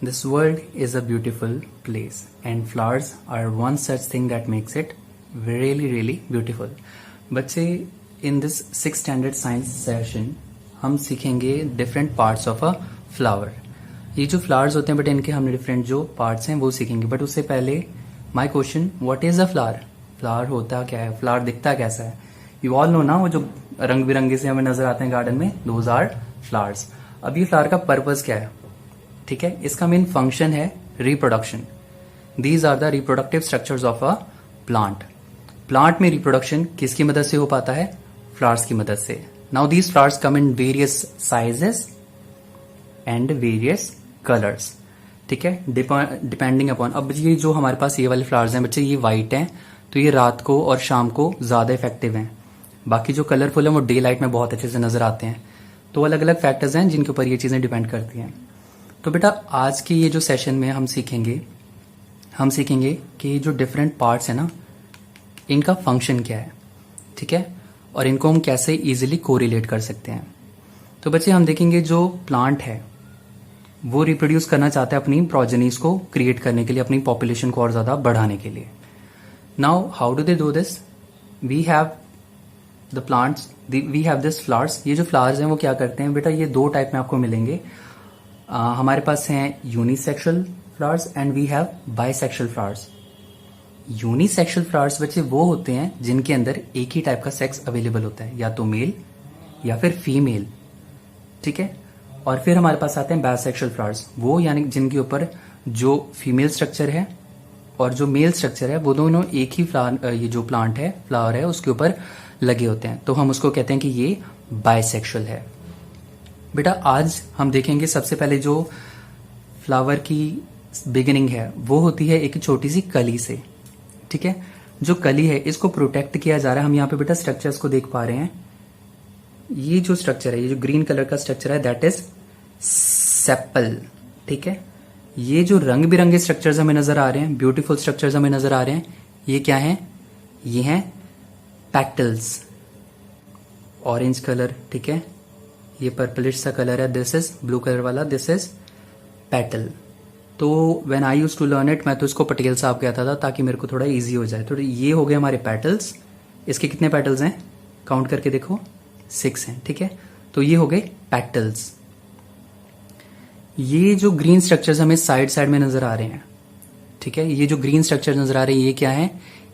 This world is a beautiful place and flowers are one such thing that makes it really beautiful. बच्चे, in this 6th standard science session हम सीखेंगे different parts of a flower. ये जो flowers होते हैं but इनके हमने different जो parts हैं वो सीखेंगे. बट उससे पहले my question, what is a flower? Flower होता क्या है, फ्लावर दिखता कैसा है? यू ऑल नो ना, वो जो रंग बिरंगे से हमें नजर आते हैं गार्डन में, दोज आर फ्लावर्स. अब ये फ्लावर का पर्पस क्या है? ठीक है, इसका मेन फंक्शन है reproduction. These are the reproductive structures of a plant. Plant में रिप्रोडक्शन किसकी मदद से हो पाता है? फ्लावर्स की मदद से. Now these flowers come in various sizes and various colours. ठीक है, डिपेंडिंग अपॉन. अब ये जो हमारे पास ये वाले फ्लावर्स हैं बच्चे, ये व्हाइट हैं तो ये रात को और शाम को ज्यादा इफेक्टिव हैं. बाकी जो कलरफुल हैं वो डे लाइट में बहुत अच्छे से नजर आते हैं. तो अलग अलग फैक्टर्स हैं जिनके ऊपर ये चीजें डिपेंड करती हैं. तो बेटा आज के ये जो सेशन में हम सीखेंगे कि ये जो डिफरेंट पार्ट्स हैं ना, इनका फंक्शन क्या है. ठीक है, और इनको हम कैसे इजीली कोरिलेट कर सकते हैं. तो बच्चे हम देखेंगे जो प्लांट है वो रिप्रोड्यूस करना चाहता है अपनी प्रोजेनीज को क्रिएट करने के लिए, अपनी पॉपुलेशन को और ज्यादा बढ़ाने के लिए. Now how do they do this? We have the plants, we have this flowers. ये जो फ्लावर्स हैं वो क्या करते हैं बेटा, ये दो टाइप में आपको मिलेंगे. हमारे पास हैं unisexual flowers and we have bisexual flowers. Unisexual flowers बच्चे वो होते हैं जिनके अंदर एक ही टाइप का सेक्स अवेलेबल होता है, या तो मेल या फिर फीमेल. ठीक है, और फिर हमारे पास आते हैं बाइसेक्सुअल फ्लावर्स, वो यानी जिनके ऊपर जो फीमेल स्ट्रक्चर है और जो मेल स्ट्रक्चर है वो दोनों एक ही ये जो प्लांट है, फ्लावर है, उसके ऊपर लगे होते हैं. तो हम उसको कहते हैं कि ये बाइसेक्सुअल है. बेटा आज हम देखेंगे सबसे पहले जो फ्लावर की बिगिनिंग है वो होती है एक छोटी सी कली से. ठीक है, जो कली है इसको प्रोटेक्ट किया जा रहा है. हम यहाँ पे बेटा स्ट्रक्चर्स को देख पा रहे हैं. ये जो स्ट्रक्चर है, ये जो ग्रीन कलर का स्ट्रक्चर है, दैट इज सेपल. ठीक है, ये जो रंग बिरंगे स्ट्रक्चर्स हमें नजर आ रहे हैं, ब्यूटीफुल स्ट्रक्चर्स हमें नजर आ रहे हैं, ये क्या हैं? ये हैं पेटल्स. ऑरेंज कलर, ठीक है, ये पर्पलिश सा कलर है, दिस इज ब्लू कलर वाला, दिस इज पेटल. तो when I used to learn it, मैं तो इसको पटेल साहब कहता था ताकि मेरे को थोड़ा इजी हो जाए. तो ये हो गए हमारे पेटल्स. इसके कितने पेटल्स हैं? काउंट करके देखो, 6 हैं. ठीक है, तो ये हो गए पेटल्स. ये जो ग्रीन स्ट्रक्चर्स हमें साइड में नजर आ रहे हैं, ठीक है, ये जो ग्रीन स्ट्रक्चर नजर आ रहे हैं ये क्या है?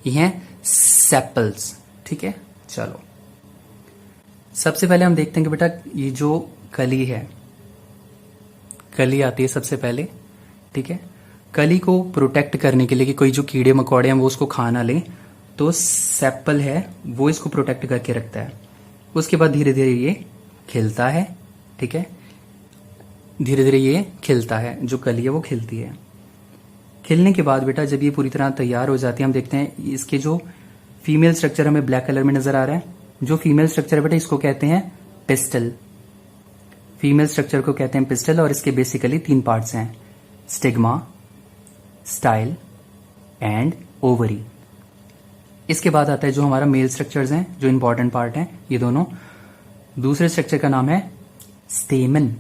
ये हैं सेपल्स. ठीक है, चलो सबसे पहले हम देखते हैं कि बेटा ये जो कली है, कली आती है सबसे पहले. ठीक है, कली को प्रोटेक्ट करने के लिए कि कोई जो कीड़े मकोड़े हैं वो उसको खा ना ले, तो सेपल है वो इसको प्रोटेक्ट करके रखता है. उसके बाद धीरे धीरे ये खिलता है. ठीक है, धीरे धीरे ये खिलता है, जो कली है वो खिलती है. खिलने के बाद बेटा जब ये पूरी तरह तैयार हो जाती है, हम देखते हैं इसके जो फीमेल स्ट्रक्चर हमें ब्लैक कलर में नजर आ रहा है. जो फीमेल स्ट्रक्चर है बेटा इसको कहते हैं पिस्टल. फीमेल स्ट्रक्चर को कहते हैं पिस्टल और इसके बेसिकली 3 पार्ट्स हैं, स्टिग्मा, स्टाइल एंड ओवरी. इसके बाद आता है जो हमारा मेल स्ट्रक्चर्स हैं, जो इंपॉर्टेंट पार्ट हैं ये दोनों. दूसरे स्ट्रक्चर का नाम है स्टेमन.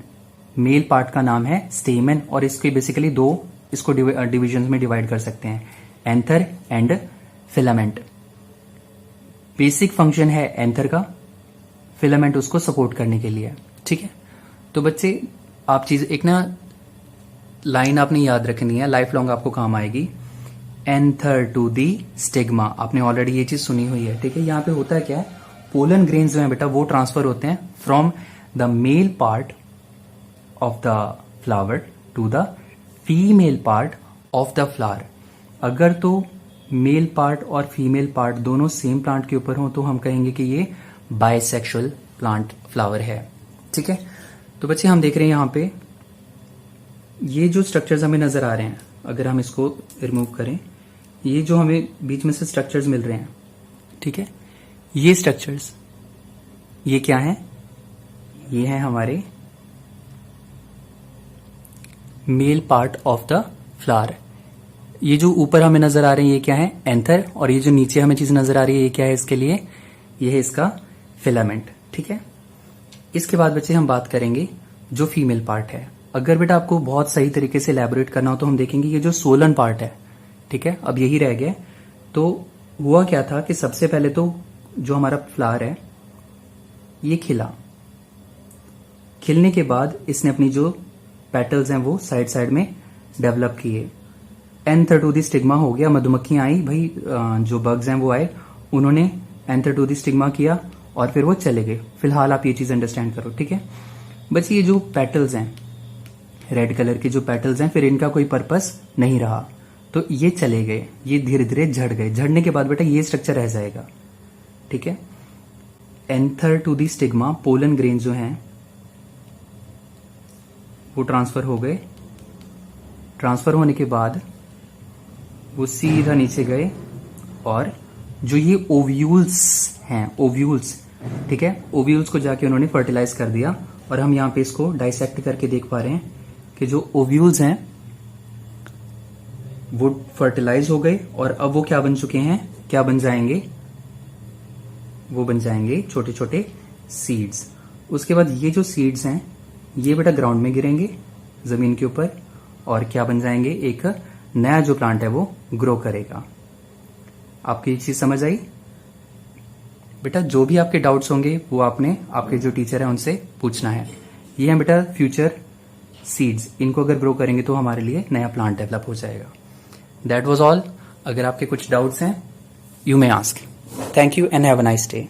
मेल पार्ट का नाम है स्टेमन और इसके बेसिकली 2 इसको डिविजन में डिवाइड कर सकते हैं, anther and filament. Basic function है एंथर का, फिलामेंट उसको सपोर्ट करने के लिए. ठीक है, तो बच्चे आप चीज एक ना लाइन आपने याद रखनी है, लाइफ लॉन्ग आपको काम आएगी. एंथर टू दी स्टिग्मा, आपने ऑलरेडी ये चीज सुनी हुई है. ठीक है, यहाँ पे होता है क्या है, पोलन ग्रेन्स जो है बेटा वो ट्रांसफर होते हैं from the male part of the flower to the female part of the flower. अगर तो मेल पार्ट और फीमेल पार्ट दोनों सेम प्लांट के ऊपर हो तो हम कहेंगे कि ये बाइसेक्सुअल प्लांट फ्लावर है. ठीक है, तो बच्चे हम देख रहे हैं यहाँ पे ये जो स्ट्रक्चर्स हमें नजर आ रहे हैं, अगर हम इसको रिमूव करें, ये जो हमें बीच में से स्ट्रक्चर्स मिल रहे हैं, ठीक है, ये स्ट्रक्चर्स ये क्या है? ये है हमारे mail part of the flower. ये जो ऊपर हमें नजर आ रहे हैं ये क्या है? एंथर. और ये जो नीचे हमें चीज नजर आ रही है ये क्या है इसके लिए? ये है इसका फिलामेंट. ठीक है, इसके बाद बच्चे हम बात करेंगे जो फीमेल पार्ट है. अगर बेटा आपको बहुत सही तरीके से एलैबोरेट करना हो तो हम देखेंगे ये जो सोलन पार्ट है, ठीक है, अब यही रह गया। तो हुआ क्या था कि सबसे पहले तो जो हमारा फ्लावर है ये खिलने के बाद इसने अपनी जो पेटल्स हैं वो साइड साइड में डेवलप किए। एंथर टू दी स्टिग्मा हो गया, मधुमक्खियां आई भाई, जो बग्स हैं वो आए, उन्होंने एंथर टू दी स्टिग्मा किया और फिर वो चले गए। फिलहाल आप ये चीज अंडरस्टैंड करो, ठीक है। बस ये जो पेटल्स हैं, रेड कलर के जो पेटल्स हैं, फिर इनका कोई पर्पस नहीं रहा, तो ये चले गए, ये धीरे धीरे झड़ गए। झड़ने के बाद बेटा ये स्ट्रक्चर रह जाएगा, ठीक है। Anther to the stigma, pollen grain जो हैं वो ट्रांसफर हो गए। ट्रांसफर होने के बाद वो सीधा नीचे गए और जो ये ओव्यूल्स हैं, ओव्यूल्स, ठीक है, ओव्यूल्स को जाके उन्होंने फर्टिलाइज कर दिया। और हम यहां पे इसको डाइसेक्ट करके देख पा रहे हैं कि जो ओव्यूल्स हैं वो फर्टिलाइज हो गए और अब वो क्या बन चुके हैं, क्या बन जाएंगे, वो बन जाएंगे छोटे छोटे सीड्स। उसके बाद ये जो सीड्स हैं ये बेटा ग्राउंड में गिरेंगे, जमीन के ऊपर, और क्या बन जाएंगे, एक नया जो प्लांट है वो ग्रो करेगा। आपकी चीज समझ आई बेटा? जो भी आपके डाउट्स होंगे वो आपने आपके जो टीचर है उनसे पूछना है। ये है बेटा फ्यूचर सीड्स, इनको अगर ग्रो करेंगे तो हमारे लिए नया प्लांट डेवलप हो जाएगा। That was all. अगर आपके कुछ डाउट्स हैं, you may ask. Thank you and have a nice day.